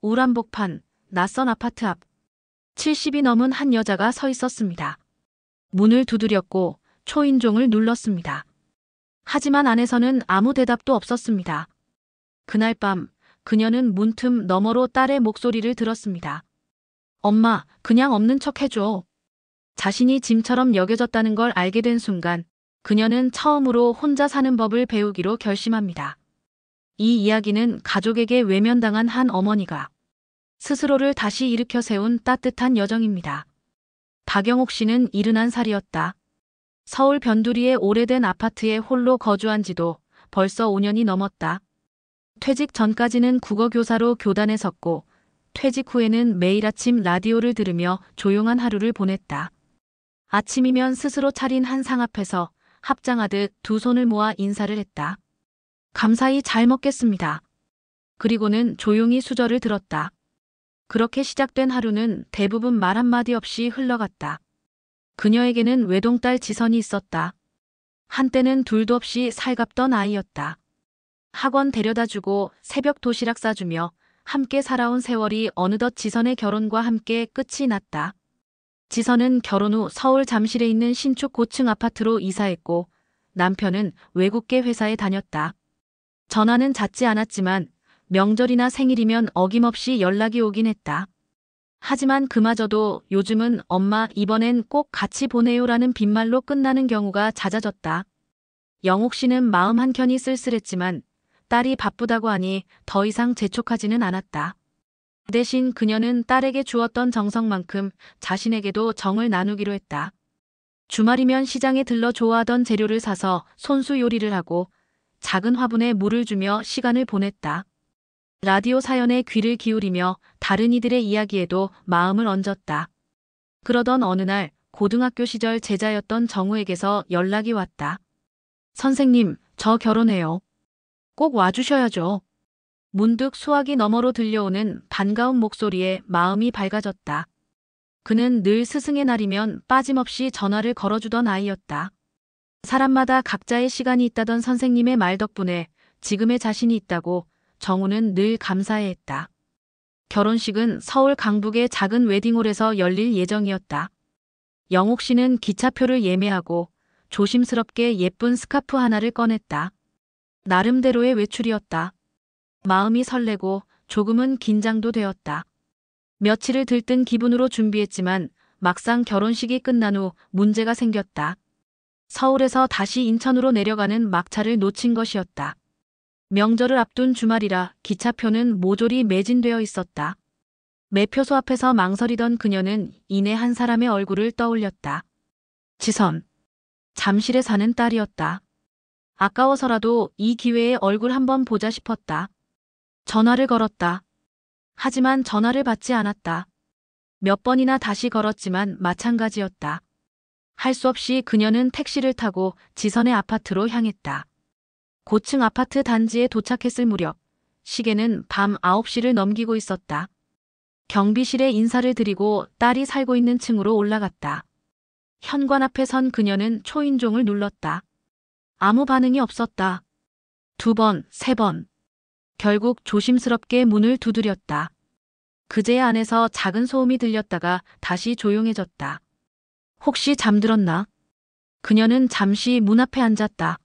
우람복판, 낯선 아파트 앞. 70이 넘은 한 여자가 서 있었습니다. 문을 두드렸고 초인종을 눌렀습니다. 하지만 안에서는 아무 대답도 없었습니다. 그날 밤 그녀는 문틈 너머로 딸의 목소리를 들었습니다. 엄마, 그냥 없는 척 해줘. 자신이 짐처럼 여겨졌다는 걸 알게 된 순간 그녀는 처음으로 혼자 사는 법을 배우기로 결심합니다. 이 이야기는 가족에게 외면당한 한 어머니가 스스로를 다시 일으켜 세운 따뜻한 여정입니다. 박영옥 씨는 71살이었다. 서울 변두리의 오래된 아파트에 홀로 거주한 지도 벌써 5년이 넘었다. 퇴직 전까지는 국어교사로 교단에 섰고 퇴직 후에는 매일 아침 라디오를 들으며 조용한 하루를 보냈다. 아침이면 스스로 차린 한 상 앞에서 합장하듯 두 손을 모아 인사를 했다. 감사히 잘 먹겠습니다. 그리고는 조용히 수저를 들었다. 그렇게 시작된 하루는 대부분 말 한마디 없이 흘러갔다. 그녀에게는 외동딸 지선이 있었다. 한때는 둘도 없이 살갑던 아이였다. 학원 데려다주고 새벽 도시락 싸주며 함께 살아온 세월이 어느덧 지선의 결혼과 함께 끝이 났다. 지선은 결혼 후 서울 잠실에 있는 신축 고층 아파트로 이사했고 남편은 외국계 회사에 다녔다. 전화는 잦지 않았지만 명절이나 생일이면 어김없이 연락이 오긴 했다. 하지만 그마저도 요즘은 엄마 이번엔 꼭 같이 보내요라는 빈말로 끝나는 경우가 잦아졌다. 영옥 씨는 마음 한켠이 쓸쓸했지만 딸이 바쁘다고 하니 더 이상 재촉하지는 않았다. 대신 그녀는 딸에게 주었던 정성만큼 자신에게도 정을 나누기로 했다. 주말이면 시장에 들러 좋아하던 재료를 사서 손수 요리를 하고 작은 화분에 물을 주며 시간을 보냈다. 라디오 사연에 귀를 기울이며 다른 이들의 이야기에도 마음을 얹었다. 그러던 어느 날 고등학교 시절 제자였던 정우에게서 연락이 왔다. 선생님, 저 결혼해요. 꼭 와주셔야죠. 문득 수화기 너머로 들려오는 반가운 목소리에 마음이 밝아졌다. 그는 늘 스승의 날이면 빠짐없이 전화를 걸어주던 아이였다. 사람마다 각자의 시간이 있다던 선생님의 말 덕분에 지금의 자신이 있다고 정우는 늘 감사해했다. 결혼식은 서울 강북의 작은 웨딩홀에서 열릴 예정이었다. 영옥 씨는 기차표를 예매하고 조심스럽게 예쁜 스카프 하나를 꺼냈다. 나름대로의 외출이었다. 마음이 설레고 조금은 긴장도 되었다. 며칠을 들뜬 기분으로 준비했지만 막상 결혼식이 끝난 후 문제가 생겼다. 서울에서 다시 인천으로 내려가는 막차를 놓친 것이었다. 명절을 앞둔 주말이라 기차표는 모조리 매진되어 있었다. 매표소 앞에서 망설이던 그녀는 이내 한 사람의 얼굴을 떠올렸다. 지선. 잠실에 사는 딸이었다. 아까워서라도 이 기회에 얼굴 한번 보자 싶었다. 전화를 걸었다. 하지만 전화를 받지 않았다. 몇 번이나 다시 걸었지만 마찬가지였다. 할 수 없이 그녀는 택시를 타고 지선의 아파트로 향했다. 고층 아파트 단지에 도착했을 무렵 시계는 밤 9시를 넘기고 있었다. 경비실에 인사를 드리고 딸이 살고 있는 층으로 올라갔다. 현관 앞에 선 그녀는 초인종을 눌렀다. 아무 반응이 없었다. 2번, 3번. 결국 조심스럽게 문을 두드렸다. 그제야 안에서 작은 소음이 들렸다가 다시 조용해졌다. 혹시 잠들었나? 그녀는 잠시 문 앞에 앉았다.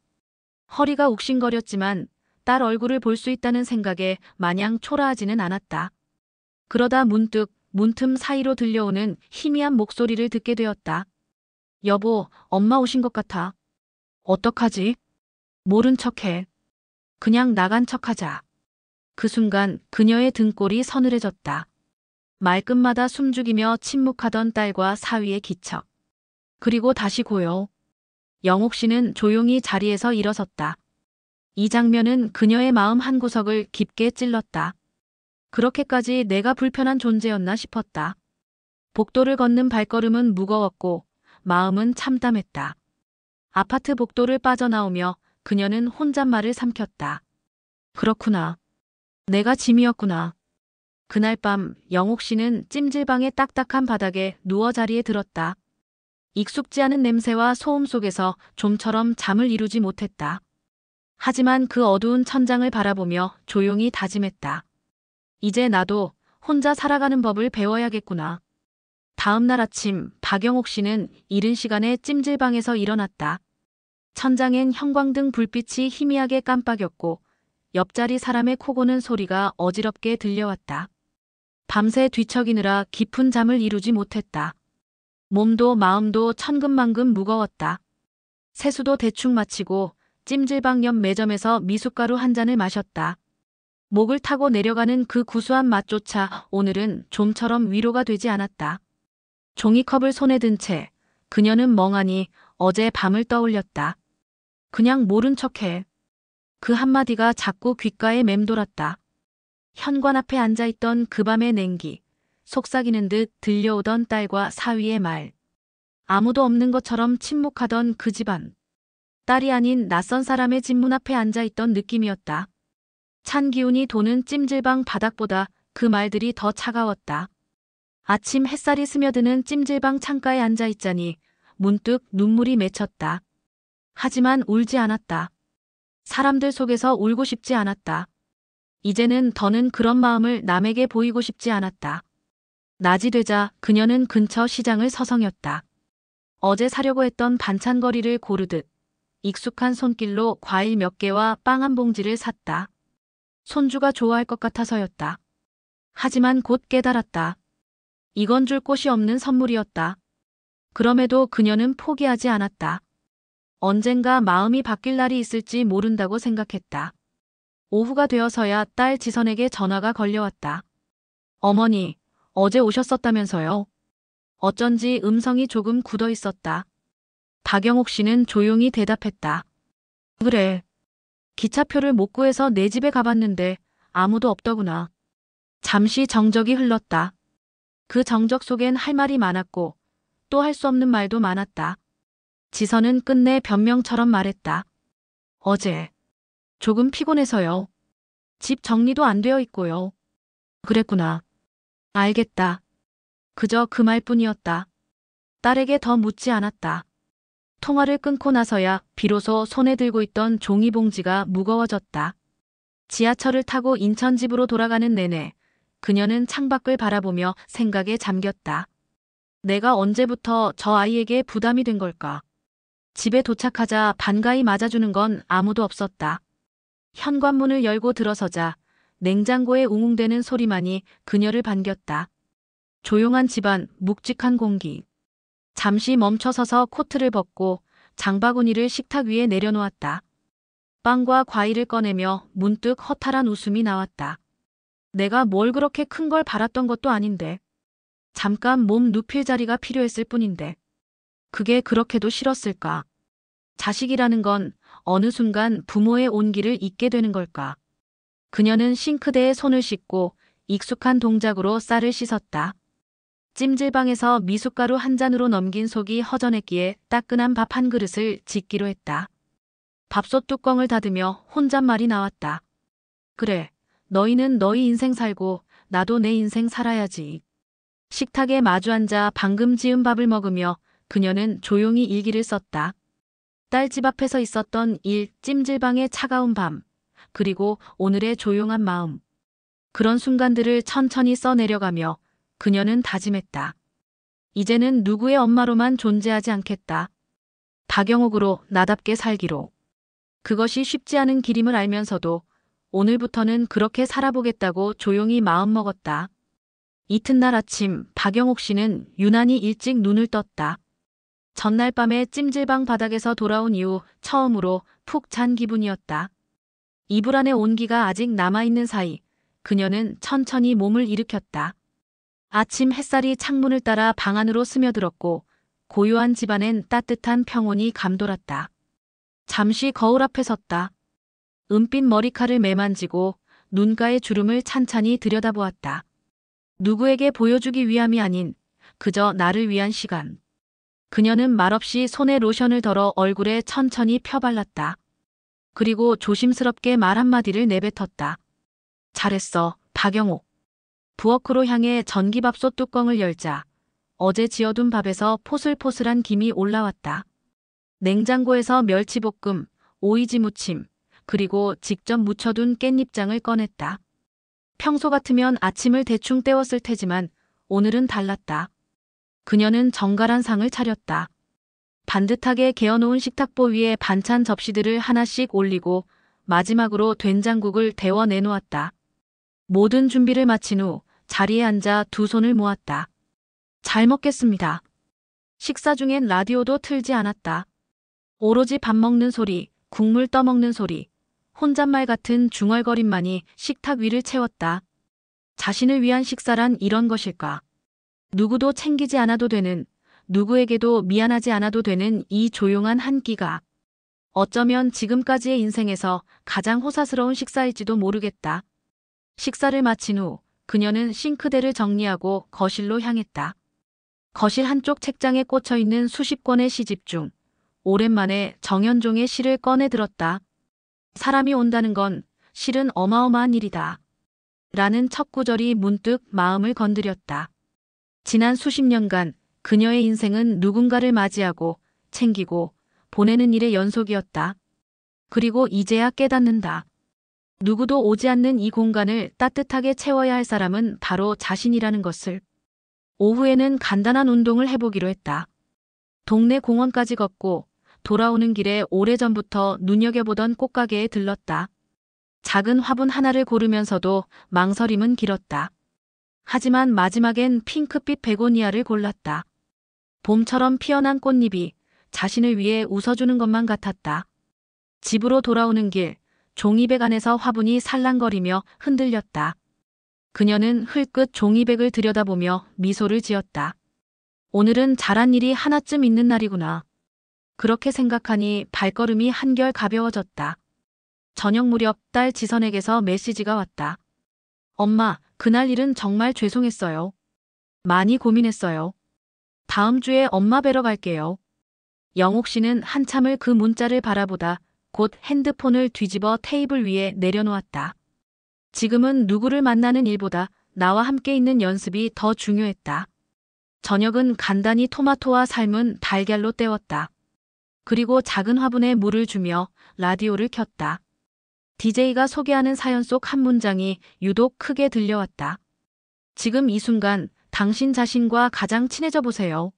허리가 욱신거렸지만 딸 얼굴을 볼 수 있다는 생각에 마냥 초라하지는 않았다. 그러다 문득 문틈 사이로 들려오는 희미한 목소리를 듣게 되었다. 여보, 엄마 오신 것 같아. 어떡하지? 모른 척해. 그냥 나간 척하자. 그 순간 그녀의 등골이 서늘해졌다. 말끝마다 숨죽이며 침묵하던 딸과 사위의 기척. 그리고 다시 고요. 영옥 씨는 조용히 자리에서 일어섰다. 이 장면은 그녀의 마음 한구석을 깊게 찔렀다. 그렇게까지 내가 불편한 존재였나 싶었다. 복도를 걷는 발걸음은 무거웠고 마음은 참담했다. 아파트 복도를 빠져나오며 그녀는 혼잣말을 삼켰다. 그렇구나. 내가 짐이었구나. 그날 밤 영옥 씨는 찜질방의 딱딱한 바닥에 누워 자리에 들었다. 익숙지 않은 냄새와 소음 속에서 좀처럼 잠을 이루지 못했다. 하지만 그 어두운 천장을 바라보며 조용히 다짐했다. 이제 나도 혼자 살아가는 법을 배워야겠구나. 다음 날 아침 박영옥 씨는 이른 시간에 찜질방에서 일어났다. 천장엔 형광등 불빛이 희미하게 깜빡였고 옆자리 사람의 코 고는 소리가 어지럽게 들려왔다. 밤새 뒤척이느라 깊은 잠을 이루지 못했다. 몸도 마음도 천근만근 무거웠다. 세수도 대충 마치고 찜질방 옆 매점에서 미숫가루 한 잔을 마셨다. 목을 타고 내려가는 그 구수한 맛조차 오늘은 좀처럼 위로가 되지 않았다. 종이컵을 손에 든 채 그녀는 멍하니 어제 밤을 떠올렸다. 그냥 모른 척해. 그 한마디가 자꾸 귓가에 맴돌았다. 현관 앞에 앉아있던 그 밤의 냉기, 속삭이는 듯 들려오던 딸과 사위의 말. 아무도 없는 것처럼 침묵하던 그 집안. 딸이 아닌 낯선 사람의 집 문 앞에 앉아있던 느낌이었다. 찬 기운이 도는 찜질방 바닥보다 그 말들이 더 차가웠다. 아침 햇살이 스며드는 찜질방 창가에 앉아있자니 문득 눈물이 맺혔다. 하지만 울지 않았다. 사람들 속에서 울고 싶지 않았다. 이제는 더는 그런 마음을 남에게 보이고 싶지 않았다. 낮이 되자 그녀는 근처 시장을 서성였다. 어제 사려고 했던 반찬거리를 고르듯 익숙한 손길로 과일 몇 개와 빵 한 봉지를 샀다. 손주가 좋아할 것 같아서였다. 하지만 곧 깨달았다. 이건 줄 곳이 없는 선물이었다. 그럼에도 그녀는 포기하지 않았다. 언젠가 마음이 바뀔 날이 있을지 모른다고 생각했다. 오후가 되어서야 딸 지선에게 전화가 걸려왔다. 어머니, 어제 오셨었다면서요? 어쩐지 음성이 조금 굳어 있었다. 박영옥 씨는 조용히 대답했다. 그래. 기차표를 못 구해서 내 집에 가봤는데 아무도 없더구나. 잠시 정적이 흘렀다. 그 정적 속엔 할 말이 많았고 또 할 수 없는 말도 많았다. 지선은 끝내 변명처럼 말했다. 어제 조금 피곤해서요. 집 정리도 안 되어 있고요. 그랬구나. 알겠다. 그저 그 말뿐이었다. 딸에게 더 묻지 않았다. 통화를 끊고 나서야 비로소 손에 들고 있던 종이봉지가 무거워졌다. 지하철을 타고 인천 집으로 돌아가는 내내 그녀는 창밖을 바라보며 생각에 잠겼다. 내가 언제부터 저 아이에게 부담이 된 걸까? 집에 도착하자 반가이 맞아주는 건 아무도 없었다. 현관문을 열고 들어서자 냉장고에 웅웅대는 소리만이 그녀를 반겼다. 조용한 집안, 묵직한 공기. 잠시 멈춰서서 코트를 벗고 장바구니를 식탁 위에 내려놓았다. 빵과 과일을 꺼내며 문득 허탈한 웃음이 나왔다. 내가 뭘 그렇게 큰 걸 바랐던 것도 아닌데. 잠깐 몸 눕힐 자리가 필요했을 뿐인데. 그게 그렇게도 싫었을까? 자식이라는 건 어느 순간 부모의 온기를 잊게 되는 걸까? 그녀는 싱크대에 손을 씻고 익숙한 동작으로 쌀을 씻었다. 찜질방에서 미숫가루 한 잔으로 넘긴 속이 허전했기에 따끈한 밥 한 그릇을 짓기로 했다. 밥솥 뚜껑을 닫으며 혼잣말이 나왔다. 그래, 너희는 너희 인생 살고 나도 내 인생 살아야지. 식탁에 마주 앉아 방금 지은 밥을 먹으며 그녀는 조용히 일기를 썼다. 딸 집 앞에서 있었던 일, 찜질방의 차가운 밤, 그리고 오늘의 조용한 마음. 그런 순간들을 천천히 써내려가며 그녀는 다짐했다. 이제는 누구의 엄마로만 존재하지 않겠다. 박영옥으로 나답게 살기로. 그것이 쉽지 않은 길임을 알면서도 오늘부터는 그렇게 살아보겠다고 조용히 마음먹었다. 이튿날 아침 박영옥 씨는 유난히 일찍 눈을 떴다. 전날 밤에 찜질방 바닥에서 돌아온 이후 처음으로 푹 잔 기분이었다. 이불 안에 온기가 아직 남아있는 사이 그녀는 천천히 몸을 일으켰다. 아침 햇살이 창문을 따라 방 안으로 스며들었고 고요한 집안엔 따뜻한 평온이 감돌았다. 잠시 거울 앞에 섰다. 은빛 머리칼을 매만지고 눈가의 주름을 찬찬히 들여다보았다. 누구에게 보여주기 위함이 아닌 그저 나를 위한 시간. 그녀는 말없이 손에 로션을 덜어 얼굴에 천천히 펴발랐다. 그리고 조심스럽게 말 한마디를 내뱉었다. 잘했어, 박영옥. 부엌으로 향해 전기밥솥 뚜껑을 열자 어제 지어둔 밥에서 포슬포슬한 김이 올라왔다. 냉장고에서 멸치볶음, 오이지 무침, 그리고 직접 무쳐둔 깻잎장을 꺼냈다. 평소 같으면 아침을 대충 때웠을 테지만 오늘은 달랐다. 그녀는 정갈한 상을 차렸다. 반듯하게 개어놓은 식탁보 위에 반찬 접시들을 하나씩 올리고 마지막으로 된장국을 데워 내놓았다. 모든 준비를 마친 후 자리에 앉아 두 손을 모았다. 잘 먹겠습니다. 식사 중엔 라디오도 틀지 않았다. 오로지 밥 먹는 소리, 국물 떠먹는 소리, 혼잣말 같은 중얼거림만이 식탁 위를 채웠다. 자신을 위한 식사란 이런 것일까? 누구도 챙기지 않아도 되는, 누구에게도 미안하지 않아도 되는 이 조용한 한 끼가 어쩌면 지금까지의 인생에서 가장 호사스러운 식사일지도 모르겠다. 식사를 마친 후 그녀는 싱크대를 정리하고 거실로 향했다. 거실 한쪽 책장에 꽂혀 있는 수십 권의 시집 중 오랜만에 정현종의 시를 꺼내 들었다. 사람이 온다는 건 실은 어마어마한 일이다. 라는 첫 구절이 문득 마음을 건드렸다. 지난 수십 년간 그녀의 인생은 누군가를 맞이하고 챙기고 보내는 일의 연속이었다. 그리고 이제야 깨닫는다. 누구도 오지 않는 이 공간을 따뜻하게 채워야 할 사람은 바로 자신이라는 것을. 오후에는 간단한 운동을 해보기로 했다. 동네 공원까지 걷고 돌아오는 길에 오래전부터 눈여겨보던 꽃가게에 들렀다. 작은 화분 하나를 고르면서도 망설임은 길었다. 하지만 마지막엔 핑크빛 베고니아를 골랐다. 봄처럼 피어난 꽃잎이 자신을 위해 웃어주는 것만 같았다. 집으로 돌아오는 길, 종이백 안에서 화분이 살랑거리며 흔들렸다. 그녀는 흘끗 종이백을 들여다보며 미소를 지었다. 오늘은 잘한 일이 하나쯤 있는 날이구나. 그렇게 생각하니 발걸음이 한결 가벼워졌다. 저녁 무렵 딸 지선에게서 메시지가 왔다. 엄마, 그날 일은 정말 죄송했어요. 많이 고민했어요. 다음 주에 엄마 뵈러 갈게요. 영옥 씨는 한참을 그 문자를 바라보다 곧 핸드폰을 뒤집어 테이블 위에 내려놓았다. 지금은 누구를 만나는 일보다 나와 함께 있는 연습이 더 중요했다. 저녁은 간단히 토마토와 삶은 달걀로 때웠다. 그리고 작은 화분에 물을 주며 라디오를 켰다. DJ가 소개하는 사연 속 한 문장이 유독 크게 들려왔다. 지금 이 순간 당신 자신과 가장 친해져 보세요.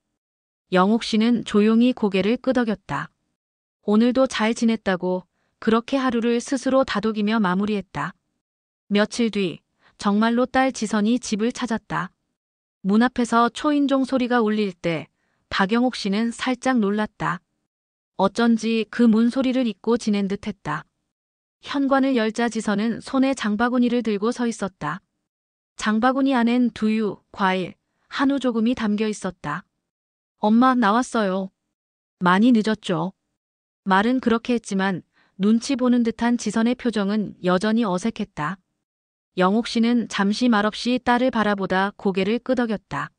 영옥 씨는 조용히 고개를 끄덕였다. 오늘도 잘 지냈다고 그렇게 하루를 스스로 다독이며 마무리했다. 며칠 뒤 정말로 딸 지선이 집을 찾았다. 문 앞에서 초인종 소리가 울릴 때 박영옥 씨는 살짝 놀랐다. 어쩐지 그 문소리를 잊고 지낸 듯했다. 현관을 열자 지선은 손에 장바구니를 들고 서 있었다. 장바구니 안엔 두유, 과일, 한우 조금이 담겨 있었다. 엄마, 나왔어요. 많이 늦었죠. 말은 그렇게 했지만 눈치 보는 듯한 지선의 표정은 여전히 어색했다. 영옥 씨는 잠시 말없이 딸을 바라보다 고개를 끄덕였다.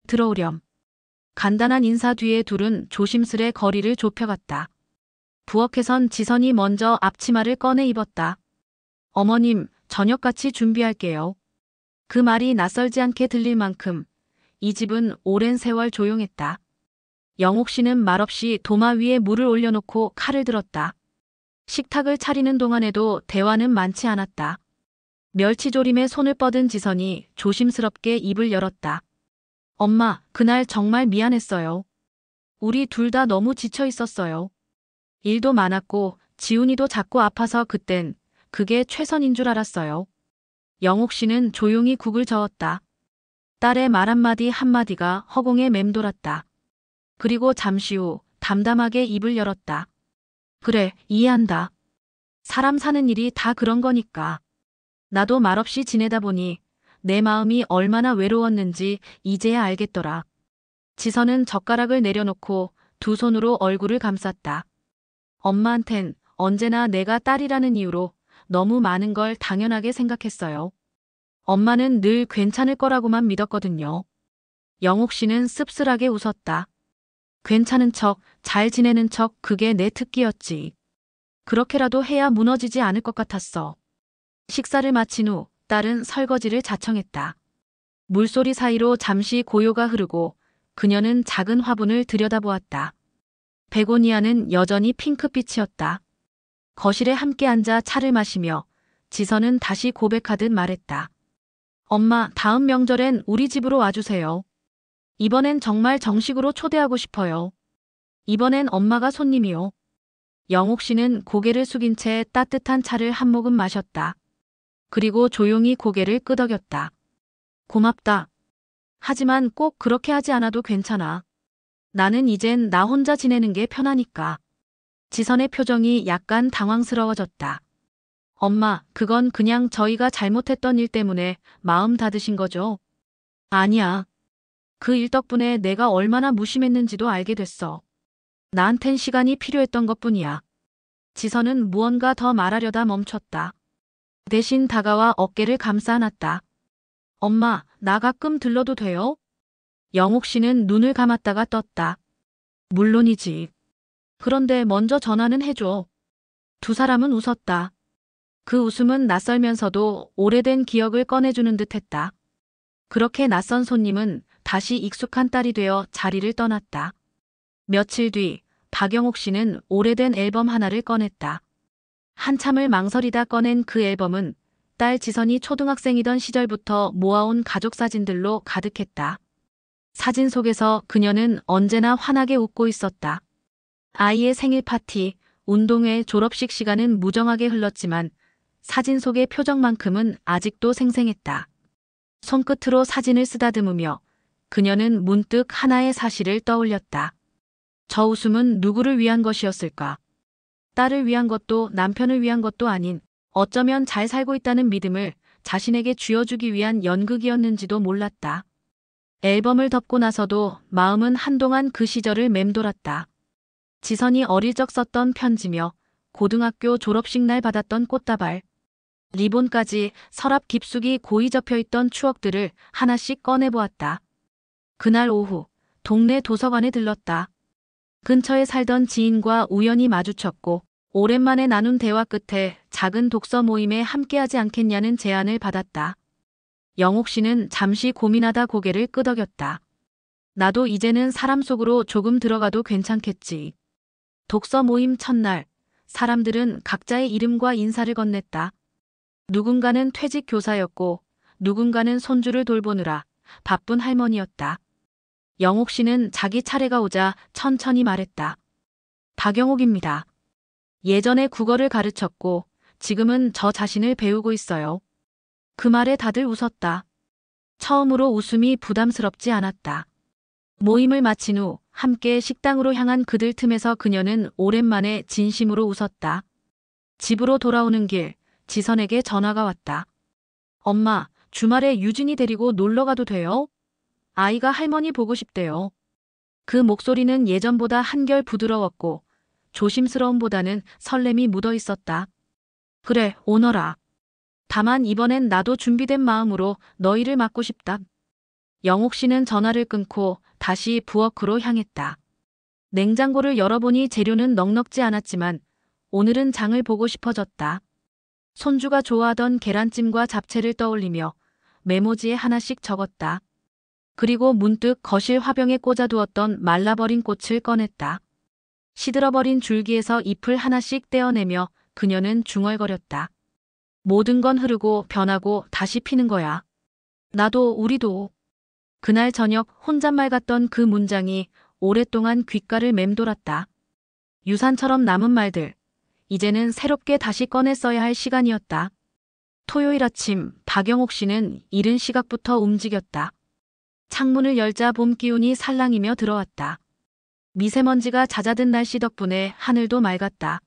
들어오렴. 간단한 인사 뒤에 둘은 조심스레 거리를 좁혀갔다. 부엌에선 지선이 먼저 앞치마를 꺼내 입었다. 어머님, 저녁 같이 준비할게요. 그 말이 낯설지 않게 들릴 만큼 이 집은 오랜 세월 조용했다. 영옥 씨는 말없이 도마 위에 물을 올려놓고 칼을 들었다. 식탁을 차리는 동안에도 대화는 많지 않았다. 멸치조림에 손을 뻗은 지선이 조심스럽게 입을 열었다. 엄마, 그날 정말 미안했어요. 우리 둘 다 너무 지쳐 있었어요. 일도 많았고 지훈이도 자꾸 아파서 그땐 그게 최선인 줄 알았어요. 영옥 씨는 조용히 국을 저었다. 딸의 말 한마디 한마디가 허공에 맴돌았다. 그리고 잠시 후 담담하게 입을 열었다. 그래, 이해한다. 사람 사는 일이 다 그런 거니까. 나도 말없이 지내다 보니 내 마음이 얼마나 외로웠는지 이제야 알겠더라. 지선은 젓가락을 내려놓고 두 손으로 얼굴을 감쌌다. 엄마한텐 언제나 내가 딸이라는 이유로 너무 많은 걸 당연하게 생각했어요. 엄마는 늘 괜찮을 거라고만 믿었거든요. 영옥 씨는 씁쓸하게 웃었다. 괜찮은 척, 잘 지내는 척 그게 내 특기였지. 그렇게라도 해야 무너지지 않을 것 같았어. 식사를 마친 후 딸은 설거지를 자청했다. 물소리 사이로 잠시 고요가 흐르고 그녀는 작은 화분을 들여다보았다. 베고니아는 여전히 핑크빛이었다. 거실에 함께 앉아 차를 마시며 지선은 다시 고백하듯 말했다. 엄마, 다음 명절엔 우리 집으로 와주세요. 이번엔 정말 정식으로 초대하고 싶어요. 이번엔 엄마가 손님이요. 영옥 씨는 고개를 숙인 채 따뜻한 차를 한 모금 마셨다. 그리고 조용히 고개를 끄덕였다. 고맙다. 하지만 꼭 그렇게 하지 않아도 괜찮아. 나는 이젠 나 혼자 지내는 게 편하니까. 지선의 표정이 약간 당황스러워졌다. 엄마, 그건 그냥 저희가 잘못했던 일 때문에 마음 닫으신 거죠? 아니야. 그 일 덕분에 내가 얼마나 무심했는지도 알게 됐어. 나한텐 시간이 필요했던 것뿐이야. 지선은 무언가 더 말하려다 멈췄다. 대신 다가와 어깨를 감싸 안았다. 엄마, 나 가끔 들러도 돼요? 영옥 씨는 눈을 감았다가 떴다. 물론이지. 그런데 먼저 전화는 해줘. 두 사람은 웃었다. 그 웃음은 낯설면서도 오래된 기억을 꺼내주는 듯했다. 그렇게 낯선 손님은 다시 익숙한 딸이 되어 자리를 떠났다. 며칠 뒤 박영옥 씨는 오래된 앨범 하나를 꺼냈다. 한참을 망설이다 꺼낸 그 앨범은 딸 지선이 초등학생이던 시절부터 모아온 가족 사진들로 가득했다. 사진 속에서 그녀는 언제나 환하게 웃고 있었다. 아이의 생일 파티, 운동회, 졸업식 시간은 무정하게 흘렀지만 사진 속의 표정만큼은 아직도 생생했다. 손끝으로 사진을 쓰다듬으며 그녀는 문득 하나의 사실을 떠올렸다. 저 웃음은 누구를 위한 것이었을까? 딸을 위한 것도 남편을 위한 것도 아닌 어쩌면 잘 살고 있다는 믿음을 자신에게 쥐어주기 위한 연극이었는지도 몰랐다. 앨범을 덮고 나서도 마음은 한동안 그 시절을 맴돌았다. 지선이 어릴 적 썼던 편지며 고등학교 졸업식 날 받았던 꽃다발, 리본까지 서랍 깊숙이 고이 접혀있던 추억들을 하나씩 꺼내보았다. 그날 오후 동네 도서관에 들렀다. 근처에 살던 지인과 우연히 마주쳤고 오랜만에 나눈 대화 끝에 작은 독서 모임에 함께하지 않겠냐는 제안을 받았다. 영옥 씨는 잠시 고민하다 고개를 끄덕였다. 나도 이제는 사람 속으로 조금 들어가도 괜찮겠지. 독서 모임 첫날, 사람들은 각자의 이름과 인사를 건넸다. 누군가는 퇴직 교사였고 누군가는 손주를 돌보느라 바쁜 할머니였다. 영옥 씨는 자기 차례가 오자 천천히 말했다. 박영옥입니다. 예전에 국어를 가르쳤고 지금은 저 자신을 배우고 있어요. 그 말에 다들 웃었다. 처음으로 웃음이 부담스럽지 않았다. 모임을 마친 후 함께 식당으로 향한 그들 틈에서 그녀는 오랜만에 진심으로 웃었다. 집으로 돌아오는 길, 지선에게 전화가 왔다. 엄마, 주말에 유진이 데리고 놀러 가도 돼요? 아이가 할머니 보고 싶대요. 그 목소리는 예전보다 한결 부드러웠고 조심스러움보다는 설렘이 묻어 있었다. 그래, 오너라. 다만 이번엔 나도 준비된 마음으로 너희를 맡고 싶다. 영옥 씨는 전화를 끊고 다시 부엌으로 향했다. 냉장고를 열어보니 재료는 넉넉지 않았지만 오늘은 장을 보고 싶어졌다. 손주가 좋아하던 계란찜과 잡채를 떠올리며 메모지에 하나씩 적었다. 그리고 문득 거실 화병에 꽂아두었던 말라버린 꽃을 꺼냈다. 시들어버린 줄기에서 잎을 하나씩 떼어내며 그녀는 중얼거렸다. 모든 건 흐르고 변하고 다시 피는 거야. 나도 우리도. 그날 저녁 혼잣말 같던 그 문장이 오랫동안 귓가를 맴돌았다. 유산처럼 남은 말들. 이제는 새롭게 다시 꺼내 써야 할 시간이었다. 토요일 아침 박영옥 씨는 이른 시각부터 움직였다. 창문을 열자 봄 기운이 살랑이며 들어왔다. 미세먼지가 잦아든 날씨 덕분에 하늘도 맑았다.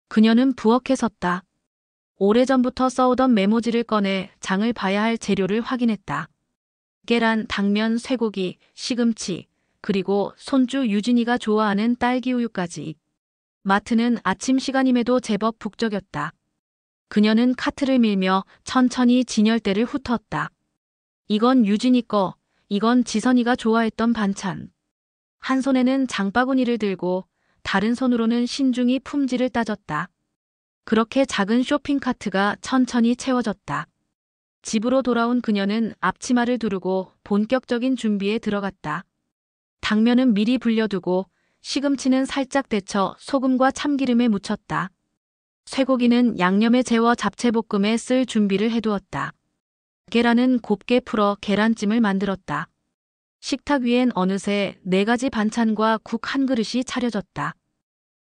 그녀는 부엌에 섰다. 오래전부터 써오던 메모지를 꺼내 장을 봐야 할 재료를 확인했다. 계란, 당면, 쇠고기, 시금치, 그리고 손주 유진이가 좋아하는 딸기 우유까지. 마트는 아침 시간임에도 제법 북적였다. 그녀는 카트를 밀며 천천히 진열대를 훑었다. 이건 유진이 거, 이건 지선이가 좋아했던 반찬. 한 손에는 장바구니를 들고 다른 손으로는 신중히 품질을 따졌다. 그렇게 작은 쇼핑카트가 천천히 채워졌다. 집으로 돌아온 그녀는 앞치마를 두르고 본격적인 준비에 들어갔다. 당면은 미리 불려두고 시금치는 살짝 데쳐 소금과 참기름에 묻혔다. 쇠고기는 양념에 재워 잡채볶음에 쓸 준비를 해두었다. 계란은 곱게 풀어 계란찜을 만들었다. 식탁 위엔 어느새 4가지 반찬과 국 한 그릇이 차려졌다.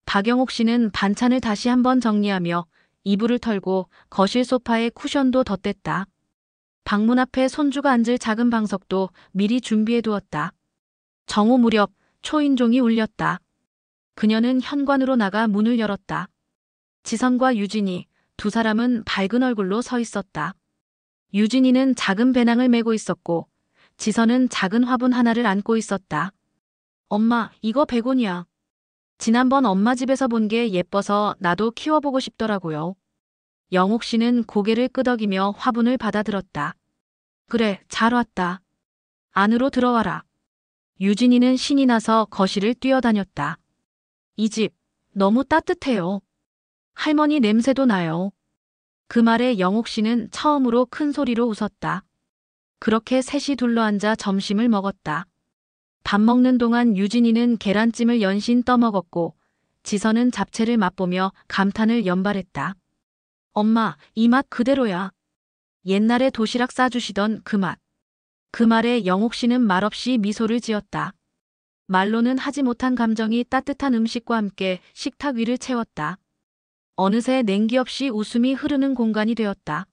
박영옥 씨는 반찬을 다시 한번 정리하며 이불을 털고 거실 소파에 쿠션도 덧댔다. 방문 앞에 손주가 앉을 작은 방석도 미리 준비해 두었다. 정오 무렵 초인종이 울렸다. 그녀는 현관으로 나가 문을 열었다. 지선과 유진이, 2사람은 밝은 얼굴로 서 있었다. 유진이는 작은 배낭을 메고 있었고 지선은 작은 화분 하나를 안고 있었다. 엄마, 이거 100원이야. 지난번 엄마 집에서 본 게 예뻐서 나도 키워보고 싶더라고요. 영옥 씨는 고개를 끄덕이며 화분을 받아들었다. 그래, 잘 왔다. 안으로 들어와라. 유진이는 신이 나서 거실을 뛰어다녔다. 이 집 너무 따뜻해요. 할머니 냄새도 나요. 그 말에 영옥 씨는 처음으로 큰 소리로 웃었다. 그렇게 셋이 둘러앉아 점심을 먹었다. 밥 먹는 동안 유진이는 계란찜을 연신 떠먹었고 지선은 잡채를 맛보며 감탄을 연발했다. 엄마, 이 맛 그대로야. 옛날에 도시락 싸주시던 그 맛. 그 말에 영옥 씨는 말없이 미소를 지었다. 말로는 하지 못한 감정이 따뜻한 음식과 함께 식탁 위를 채웠다. 어느새 냉기 없이 웃음이 흐르는 공간이 되었다.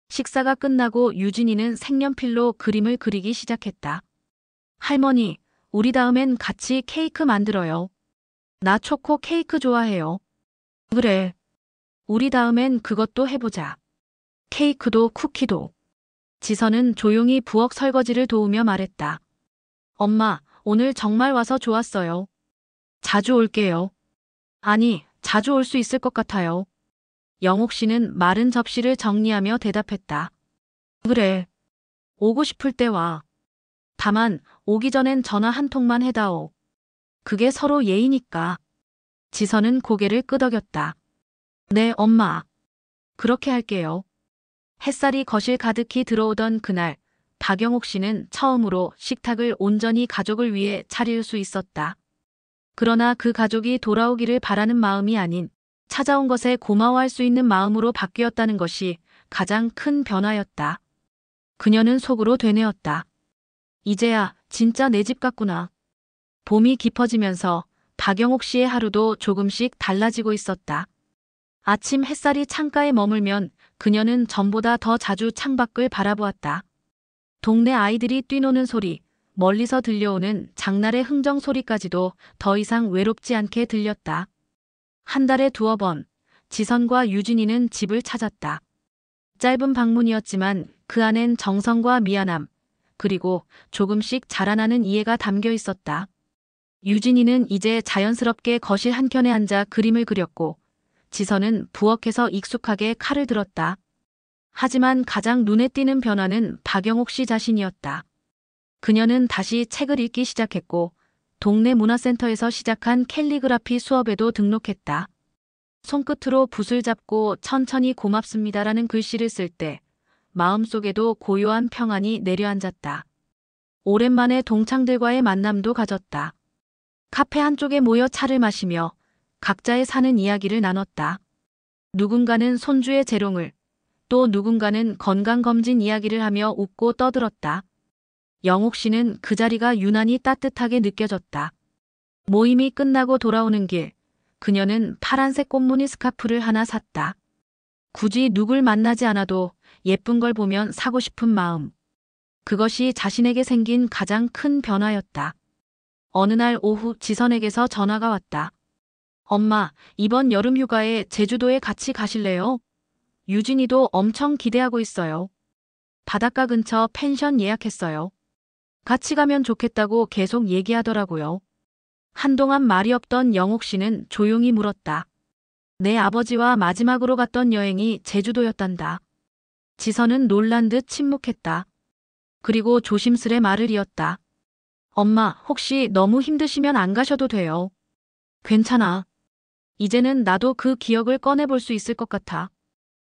식사가 끝나고 유진이는 색연필로 그림을 그리기 시작했다. 할머니, 우리 다음엔 같이 케이크 만들어요. 나 초코 케이크 좋아해요. 그래. 우리 다음엔 그것도 해보자. 케이크도 쿠키도. 지선은 조용히 부엌 설거지를 도우며 말했다. 엄마, 오늘 정말 와서 좋았어요. 자주 올게요. 아니, 자주 올 수 있을 것 같아요. 영옥 씨는 마른 접시를 정리하며 대답했다. 그래. 오고 싶을 때 와. 다만 오기 전엔 전화 한 통만 해다오. 그게 서로 예의니까. 지선은 고개를 끄덕였다. 네, 엄마. 그렇게 할게요. 햇살이 거실 가득히 들어오던 그날, 박영옥 씨는 처음으로 식탁을 온전히 가족을 위해 차릴 수 있었다. 그러나 그 가족이 돌아오기를 바라는 마음이 아닌 찾아온 것에 고마워할 수 있는 마음으로 바뀌었다는 것이 가장 큰 변화였다. 그녀는 속으로 되뇌었다. 이제야 진짜 내 집 같구나. 봄이 깊어지면서 박영옥 씨의 하루도 조금씩 달라지고 있었다. 아침 햇살이 창가에 머물면 그녀는 전보다 더 자주 창밖을 바라보았다. 동네 아이들이 뛰노는 소리, 멀리서 들려오는 장날의 흥정 소리까지도 더 이상 외롭지 않게 들렸다. 한 달에 2번, 지선과 유진이는 집을 찾았다. 짧은 방문이었지만 그 안엔 정성과 미안함, 그리고 조금씩 자라나는 이해가 담겨 있었다. 유진이는 이제 자연스럽게 거실 한켠에 앉아 그림을 그렸고 지선은 부엌에서 익숙하게 칼을 들었다. 하지만 가장 눈에 띄는 변화는 박영옥 씨 자신이었다. 그녀는 다시 책을 읽기 시작했고 동네 문화센터에서 시작한 캘리그라피 수업에도 등록했다. 손끝으로 붓을 잡고 천천히 고맙습니다라는 글씨를 쓸 때 마음속에도 고요한 평안이 내려앉았다. 오랜만에 동창들과의 만남도 가졌다. 카페 한쪽에 모여 차를 마시며 각자의 사는 이야기를 나눴다. 누군가는 손주의 재롱을, 또 누군가는 건강검진 이야기를 하며 웃고 떠들었다. 영옥 씨는 그 자리가 유난히 따뜻하게 느껴졌다. 모임이 끝나고 돌아오는 길, 그녀는 파란색 꽃무늬 스카프를 하나 샀다. 굳이 누굴 만나지 않아도 예쁜 걸 보면 사고 싶은 마음. 그것이 자신에게 생긴 가장 큰 변화였다. 어느 날 오후 지선에게서 전화가 왔다. 엄마, 이번 여름 휴가에 제주도에 같이 가실래요? 유진이도 엄청 기대하고 있어요. 바닷가 근처 펜션 예약했어요. 같이 가면 좋겠다고 계속 얘기하더라고요. 한동안 말이 없던 영옥 씨는 조용히 물었다. 내 아버지와 마지막으로 갔던 여행이 제주도였단다. 지선은 놀란 듯 침묵했다. 그리고 조심스레 말을 이었다. 엄마, 혹시 너무 힘드시면 안 가셔도 돼요. 괜찮아. 이제는 나도 그 기억을 꺼내볼 수 있을 것 같아.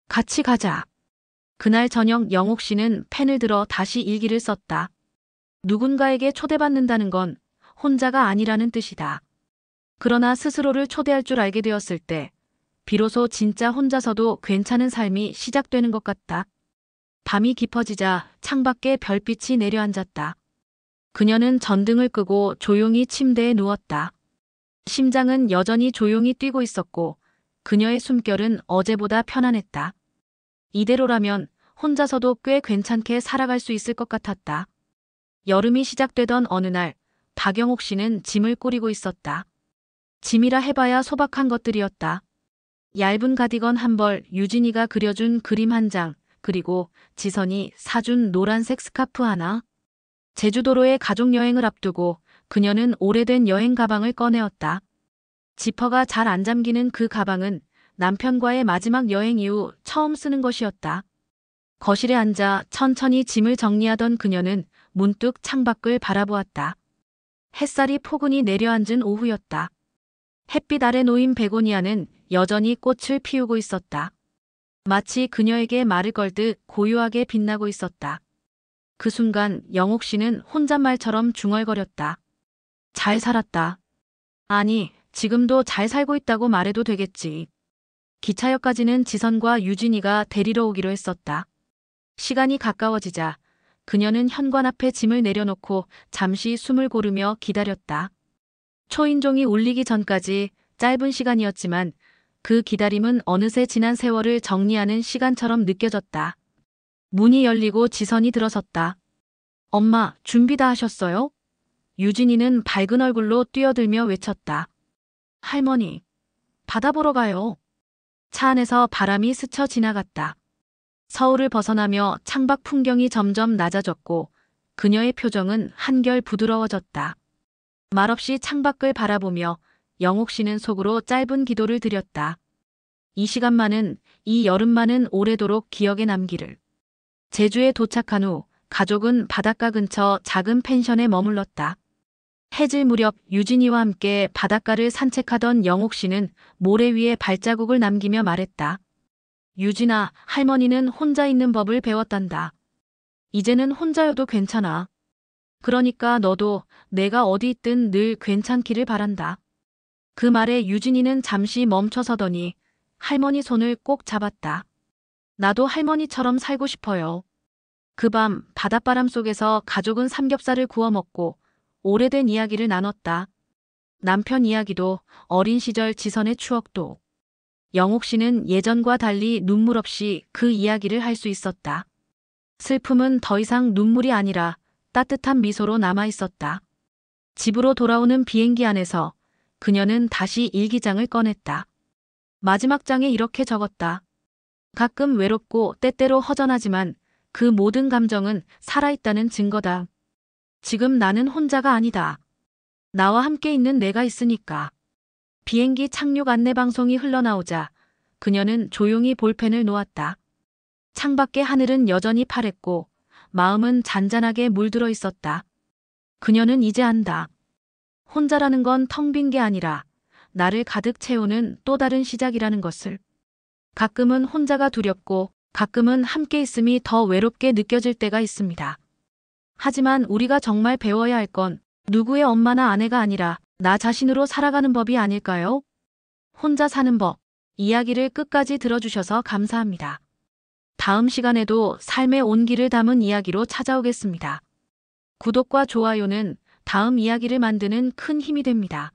같이 가자. 그날 저녁 영옥 씨는 펜을 들어 다시 일기를 썼다. 누군가에게 초대받는다는 건 혼자가 아니라는 뜻이다. 그러나 스스로를 초대할 줄 알게 되었을 때 비로소 진짜 혼자서도 괜찮은 삶이 시작되는 것 같다. 밤이 깊어지자 창밖에 별빛이 내려앉았다. 그녀는 전등을 끄고 조용히 침대에 누웠다. 심장은 여전히 조용히 뛰고 있었고 그녀의 숨결은 어제보다 편안했다. 이대로라면 혼자서도 꽤 괜찮게 살아갈 수 있을 것 같았다. 여름이 시작되던 어느 날 박영옥 씨는 짐을 꾸리고 있었다. 짐이라 해봐야 소박한 것들이었다. 얇은 가디건 한 벌, 유진이가 그려준 그림 한 장, 그리고 지선이 사준 노란색 스카프 하나. 제주도로의 가족여행을 앞두고 그녀는 오래된 여행 가방을 꺼내었다. 지퍼가 잘 안 잠기는 그 가방은 남편과의 마지막 여행 이후 처음 쓰는 것이었다. 거실에 앉아 천천히 짐을 정리하던 그녀는 문득 창밖을 바라보았다. 햇살이 포근히 내려앉은 오후였다. 햇빛 아래 놓인 베고니아는 여전히 꽃을 피우고 있었다. 마치 그녀에게 말을 걸듯 고요하게 빛나고 있었다. 그 순간 영옥 씨는 혼잣말처럼 중얼거렸다. 잘 살았다. 아니, 지금도 잘 살고 있다고 말해도 되겠지. 기차역까지는 지선과 유진이가 데리러 오기로 했었다. 시간이 가까워지자 그녀는 현관 앞에 짐을 내려놓고 잠시 숨을 고르며 기다렸다. 초인종이 울리기 전까지 짧은 시간이었지만 그 기다림은 어느새 지난 세월을 정리하는 시간처럼 느껴졌다. 문이 열리고 지선이 들어섰다. 엄마, 준비 다 하셨어요? 유진이는 밝은 얼굴로 뛰어들며 외쳤다. 할머니, 바다 보러 가요. 차 안에서 바람이 스쳐 지나갔다. 서울을 벗어나며 창밖 풍경이 점점 낮아졌고 그녀의 표정은 한결 부드러워졌다. 말없이 창밖을 바라보며 영옥 씨는 속으로 짧은 기도를 드렸다. 이 시간만은, 이 여름만은 오래도록 기억에 남기를. 제주에 도착한 후 가족은 바닷가 근처 작은 펜션에 머물렀다. 해질 무렵 유진이와 함께 바닷가를 산책하던 영옥 씨는 모래 위에 발자국을 남기며 말했다. 유진아, 할머니는 혼자 있는 법을 배웠단다. 이제는 혼자여도 괜찮아. 그러니까 너도 내가 어디 있든 늘 괜찮기를 바란다. 그 말에 유진이는 잠시 멈춰서더니 할머니 손을 꼭 잡았다. 나도 할머니처럼 살고 싶어요. 그 밤 바닷바람 속에서 가족은 삼겹살을 구워 먹고 오래된 이야기를 나눴다. 남편 이야기도 어린 시절 지선의 추억도. 영옥 씨는 예전과 달리 눈물 없이 그 이야기를 할 수 있었다. 슬픔은 더 이상 눈물이 아니라 따뜻한 미소로 남아 있었다. 집으로 돌아오는 비행기 안에서 그녀는 다시 일기장을 꺼냈다. 마지막 장에 이렇게 적었다. 가끔 외롭고 때때로 허전하지만 그 모든 감정은 살아있다는 증거다. 지금 나는 혼자가 아니다. 나와 함께 있는 내가 있으니까. 비행기 착륙 안내 방송이 흘러나오자 그녀는 조용히 볼펜을 놓았다. 창밖의 하늘은 여전히 파랬고 마음은 잔잔하게 물들어 있었다. 그녀는 이제 안다. 혼자라는 건 텅 빈 게 아니라 나를 가득 채우는 또 다른 시작이라는 것을. 가끔은 혼자가 두렵고 가끔은 함께 있음이 더 외롭게 느껴질 때가 있습니다. 하지만 우리가 정말 배워야 할 건 누구의 엄마나 아내가 아니라 나 자신으로 살아가는 법이 아닐까요? 혼자 사는 법, 이야기를 끝까지 들어주셔서 감사합니다. 다음 시간에도 삶의 온기를 담은 이야기로 찾아오겠습니다. 구독과 좋아요는 다음 이야기를 만드는 큰 힘이 됩니다.